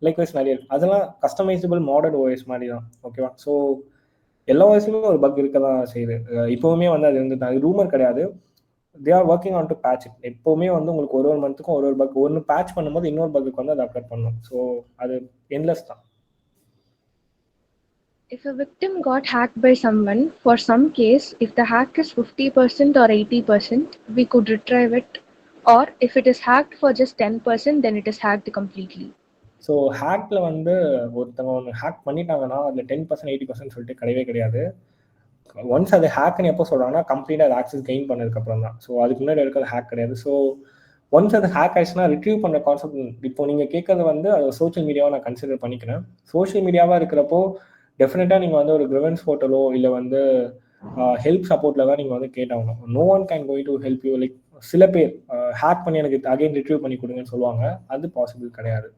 Like wise நிறைய இருக்கு. அதெல்லாம் கஸ்டமைசபிள் மாடர்ன் ஓஎஸ் மாதிரி தான். ஓகேவா? ஸோ எல்லா ஓஎஸ்லுமே ஒரு பக் இருக்க தான் செய்யுது. இப்போவுமே வந்து அது இருந்துட்டு அது ரூமர் கிடையாது. They are working on to patch it. எப்போவுமே வந்து உங்களுக்கு ஒரு மந்த்துக்கும் ஒரு பக் ஒன்று பேட்ச் பண்ணும்போது இன்னொரு பக்குக்கு வந்து அதை அப்டேட் பண்ணும். ஸோ அது என்லெஸ் தான். If a victim got hacked by someone, for some case, if the hack is 50% or 80%, we could retrieve it. Or if it is hacked for just 10%, then it is hacked completely. So ஹேக்கில் வந்து ஒருத்தவங்க ஒன்று hack பண்ணிட்டாங்கன்னா அதில் 10% 80% சொல்லிட்டு கிடையவே கிடையாது. Once அது ஹேக்னு எப்போ சொல்கிறாங்கன்னா கம்ப்ளீட்டாக அது ஆக்சஸ் கெயின் பண்ணதுக்கப்புறம் தான். ஸோ அதுக்கு முன்னாடி இருக்கிறது ஹேக் கிடையாது. ஸோ ஒன்ஸ் அது ஹேக் ஆயிடுச்சுன்னா ரிட்ரீவ் பண்ணுற கான்செப்ட் இப்போ நீங்கள் கேட்கறது வந்து அது சோஷியல் மீடியாவை நான் கன்சிடர் பண்ணிக்கிறேன். சோஷியல் மீடியாவாக இருக்கிறப்போ டெஃபினட்டாக நீங்கள் வந்து ஒரு கிரிவன்ஸ் போர்ட்டலோ இல்லை வந்து ஹெல்ப் சப்போர்ட்டில் தான் நீங்கள் வந்து கேட்டாகணும். No one can going to help you. Like சில பேர் ஹேக் பண்ணி எனக்கு அகைன் ரிட்ரீவ் பண்ணி கொடுங்கன்னு சொல்லுவாங்க. அது பாசிபிள் கிடையாது.